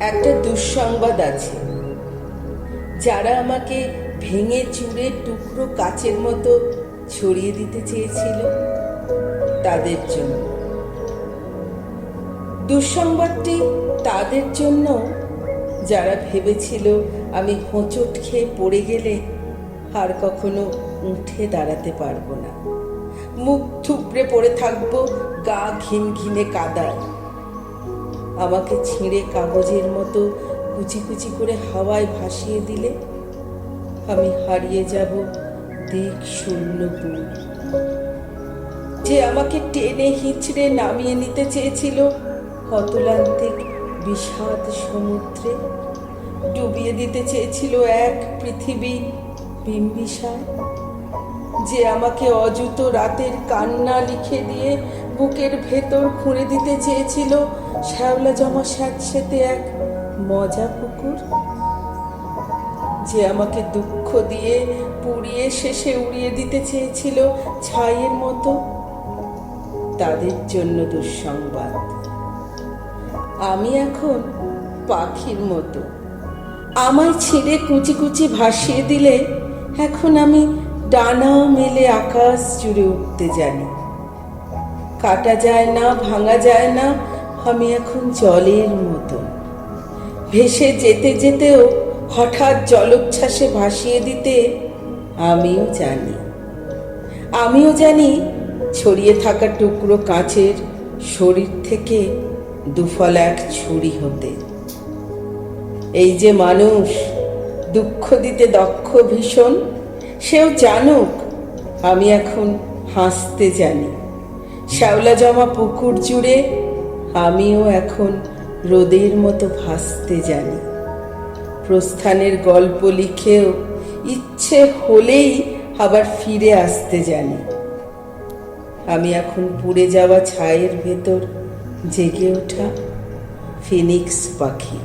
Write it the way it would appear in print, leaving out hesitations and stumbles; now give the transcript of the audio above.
একটা দুঃসংবাদ আছে। যারা আমাকে ভেঙে চুরে টুকরো কাচের মতো ছড়িয়ে দিতে চেয়েছিল তাদের জন্য। দুঃসংবাদটি তাদের জন্য যারা ভেবেছিল আমি হোঁচট খেয়ে পড়ে গেলে আর কখনো উঠে দাঁড়াতে পারবো না, মুখ থুবড়ে পড়ে থাকবো গা ঘিন ঘিনে কাদায়। আমাকে ছিঁড়ে কাগজের মতো কুচি কুচি করে হাওয়ায় ভাসিয়ে দিলে আমি হারিয়ে যাব দিক শূন্যপুর। যে আমাকে টেনে হিঁচড়ে নামিয়ে নিতে চেয়েছিল অতুলান্তিক বিষাদ সমুদ্রে, ডুবিয়ে দিতে চেয়েছিল এক পৃথিবী বিম্বিসার, যে আমাকে অযুত রাতের কান্না লিখে দিয়ে বুকের ভেতর খুঁড়ে দিতে চেয়েছিল শ্যাওলা জমা স্যাঁতসেঁতে এক মজা পুকুর, যে আমাকে দুঃখ দিয়ে পুড়িয়ে শেষে উড়িয়ে দিতে চেয়েছিল ছাইয়ের মতো, তাদের জন্য দুঃসংবাদ। আমি এখন পাখির মতো। আমায় ছিঁড়ে কুচি কুচি ভাসিয়ে দিলে এখন আমি ডানা মেলে আকাশ জুড়ে উঠতে জানি। কাটা যায় না, ভাঙা যায় না, আমি এখন জলের মতো। ভেসে যেতে যেতেও হঠাৎ জলোচ্ছ্বাসে ভাসিয়ে দিতে আমিও জানি ছড়িয়ে থাকা টুকরো কাঁচের শরীর থেকে দুফল এক ছুরি হতে। এই যে মানুষ দুঃখ দিতে দক্ষ ভীষণ, সেও জানুক আমি এখন হাসতে জানি। শ্যাওলা জমা পুকুর জুড়ে আমিও এখন রোদের মতো ভাসতে জানি। প্রস্থানের গল্প লিখেও ইচ্ছে হলেই আবার ফিরে আসতে জানি। আমি এখন পুড়ে যাওয়া ছায়ের ভেতর জেগে ওঠা ফিনিক্স পাখি।